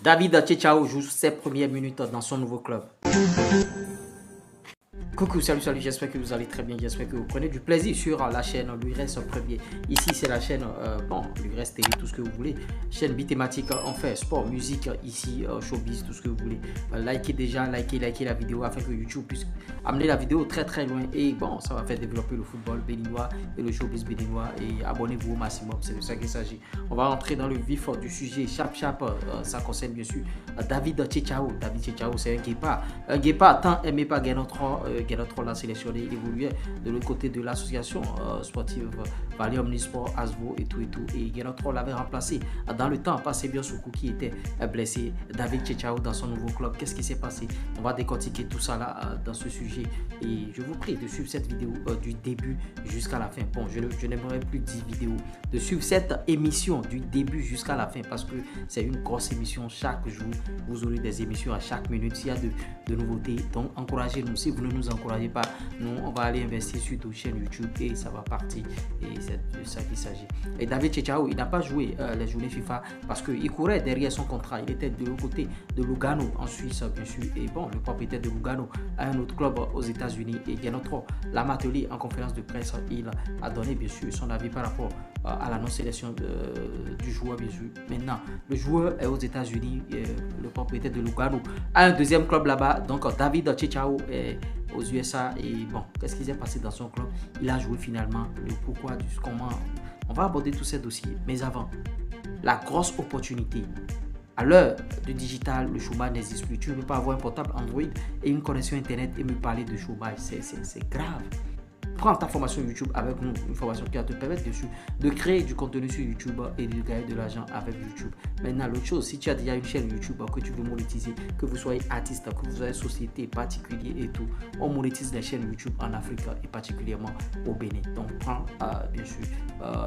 David Tchechao joue ses premières minutes dans son nouveau club. Coucou, salut, j'espère que vous allez très bien, j'espère que vous prenez du plaisir sur la chaîne L'Urès Premier. Ici, c'est la chaîne, L'Urès TV, tout ce que vous voulez. Chaîne bithématique, on fait sport, musique, ici, showbiz, tout ce que vous voulez. Likez déjà, likez la vidéo afin que YouTube puisse amener la vidéo très loin. Et bon, ça va faire développer le football béninois et le showbiz béninois. Et abonnez-vous au maximum, c'est de ça qu'il s'agit. On va rentrer dans le vif du sujet, ça concerne bien sûr David Tchechao. David Tchechao, c'est un guépard tant aimé par Guénotron l'a sélectionné, évoluait de l'autre côté de l'association sportive Valley Omnisport, Asvo et tout. Et Guénotron l'avait remplacé dans le temps par Sebian Soukou qui était blessé. David Tchechao dans son nouveau club. Qu'est-ce qui s'est passé? On va décortiquer tout ça là dans ce sujet. Et je vous prie de suivre cette vidéo du début jusqu'à la fin. Bon, je n'aimerais plus 10 vidéos. De suivre cette émission du début jusqu'à la fin parce que c'est une grosse émission chaque jour. Vous aurez des émissions à chaque minute s'il y a de nouveautés. Donc, encouragez-nous. Si vous ne nous encouragez pas, nous, on va aller investir sur nos chaînes YouTube et ça va partir. Et c'est de ça qu'il s'agit. Et David Tchechao, il n'a pas joué les journées FIFA parce qu'il courait derrière son contrat. Il était de l'autre côté de Lugano en Suisse, bien sûr. Et bon, le propriétaire de Lugano a un autre club aux États-Unis. Et Guénotron l'a martelé en conférence de presse. Il a donné, bien sûr, son avis par rapport à la non-sélection du joueur, bien sûr. Maintenant, le joueur est aux États-Unis. Le propriétaire de Lugano a un deuxième club là-bas. Donc, David Tchechao est aux USA. Et bon, qu'est-ce qui s'est passé dans son club? Il a joué finalement. Le pourquoi, du comment. On va aborder tous ces dossiers. Mais avant, la grosse opportunité. À l'heure du digital, le chômage n'existe plus. Tu ne peux pas avoir un portable Android et une connexion Internet et me parler de chômage. C'est grave. Prends ta formation YouTube avec nous, une formation qui va te permettre de créer du contenu sur YouTube et de gagner de l'argent avec YouTube. Maintenant, l'autre chose, si tu as déjà une chaîne YouTube que tu veux monétiser, que vous soyez artiste, que vous soyez société, particulier et tout, on monétise les chaînes YouTube en Afrique et particulièrement au Bénin. Donc, prends bien sûr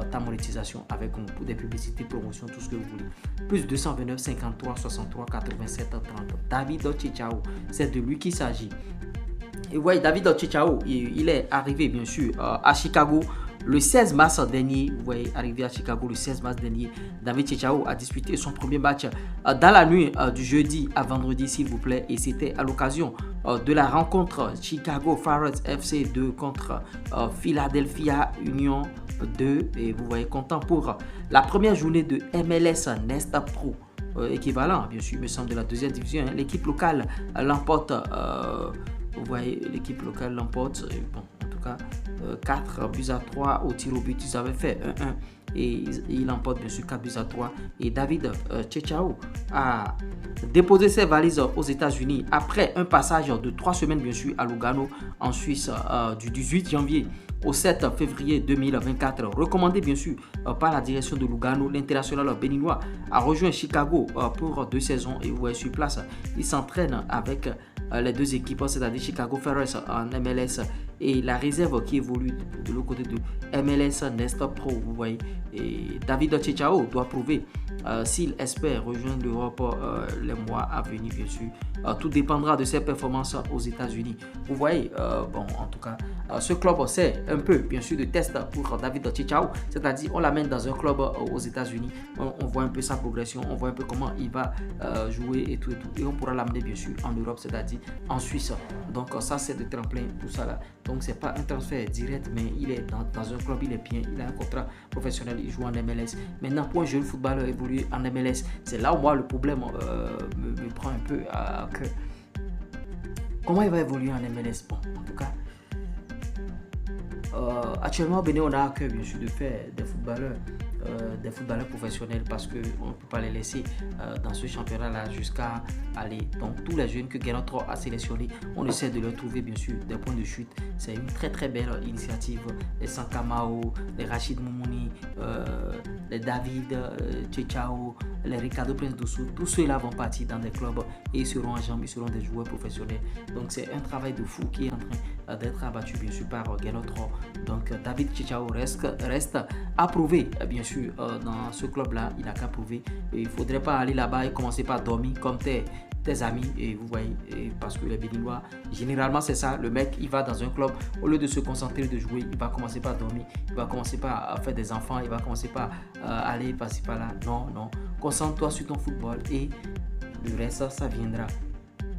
ta monétisation avec nous pour des publicités, promotions, tout ce que vous voulez. Plus 229 53 63 87 30. David Tchechao, c'est de lui qu'il s'agit. Et ouais, David Tchechao, il est arrivé bien sûr à Chicago le 16 mars dernier. Vous voyez, arrivé à Chicago le 16 mars dernier, David Tchechao a disputé son premier match dans la nuit du jeudi à vendredi, s'il vous plaît. Et c'était à l'occasion de la rencontre Chicago Fire FC 2 contre Philadelphia Union 2. Et vous voyez, comptant pour la première journée de MLS Next Pro. Équivalent, bien sûr, il me semble, de la deuxième division. Hein. L'équipe locale l'emporte. Vous voyez, l'équipe locale l'emporte, bon, en tout cas, 4 buts à 3 au tir au but. Ils avaient fait 1-1 et il l'emporte bien sûr 4 buts à 3. Et David Tchechao a déposé ses valises aux États-Unis après un passage de 3 semaines, bien sûr, à Lugano, en Suisse, du 18 janvier au 7 février 2024. Recommandé, bien sûr, par la direction de Lugano, l'international béninois a rejoint Chicago pour 2 saisons. Et vous voyez, sur place, il s'entraîne avec les deux équipes, c'est-à-dire Chicago Fire en MLS et la réserve qui évolue de l'autre côté de MLS Next Pro. Vous voyez, et David Tchechao doit prouver s'il espère rejoindre l'Europe les mois à venir, bien sûr. Tout dépendra de ses performances aux États-Unis. Vous voyez, bon, en tout cas, ce club, c'est un peu, bien sûr, de test pour David Tchechao, c'est-à-dire on l'amène dans un club aux États-Unis, on voit un peu sa progression, on voit un peu comment il va jouer et tout, et on pourra l'amener, bien sûr, en Europe, c'est-à-dire en Suisse. Donc, ça, c'est de tremplin, tout ça là. Donc, c'est pas un transfert direct, mais il est dans un club, il est bien, il a un contrat professionnel, il joue en MLS. Maintenant, pour un jeune footballeur évoluer en MLS, c'est là où moi le problème me prend un peu à cœur. Comment il va évoluer en MLS? Bon, en tout cas, actuellement au Bénin, on a à cœur bien sûr de faire des footballeurs professionnels parce qu'on ne peut pas les laisser dans ce championnat-là jusqu'à aller. Donc tous les jeunes que Guénotron a sélectionnés, on essaie de leur trouver bien sûr des points de chute. C'est une très belle initiative. Les Sankamao, les Rachid Moumouni, les David Tchechao, les Ricardo Prince Dossou, tous ceux-là vont partir dans des clubs et ils seront agents, ils seront des joueurs professionnels. Donc c'est un travail de fou qui est en train d'être abattu bien sûr par Guénotron. Donc David Tchechao reste à prouver bien sûr dans ce club-là. Il n'a qu'à prouver. Il ne faudrait pas aller là-bas et commencer par dormir comme tes amis, et vous voyez, parce que les Béninois, généralement c'est ça, le mec il va dans un club, au lieu de se concentrer de jouer, il va commencer par dormir, il va commencer par faire des enfants, il va commencer par aller par-ci par-là. Non, Concentre-toi sur ton football et le reste, ça viendra.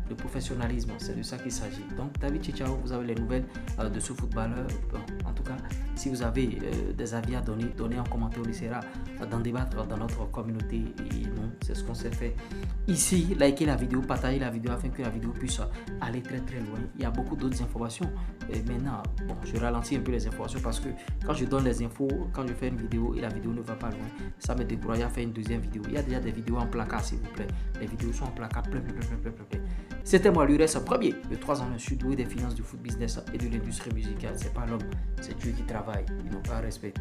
Le professionnalisme, c'est de ça qu'il s'agit. Donc, David Chichao, vous avez les nouvelles de ce footballeur. Bon, en tout cas, si vous avez des avis à donner, donnez en commentaire. On essaiera d'en débattre dans notre communauté. Et nous, c'est ce qu'on s'est fait ici. Likez la vidéo, partagez la vidéo afin que la vidéo puisse aller très très loin. Il y a beaucoup d'autres informations. Et maintenant, bon, je ralentis un peu les informations parce que quand je donne les infos, quand je fais une vidéo et la vidéo ne va pas loin, ça me décourage à faire une deuxième vidéo. Il y a déjà des vidéos en placard, s'il vous plaît. Les vidéos sont en placard plein. C'était moi, l'URES premier, de 3 ans, je suis doué des finances, du foot business et de l'industrie musicale. C'est pas l'homme, c'est Dieu qui travaille. Ils n'ont pas respect.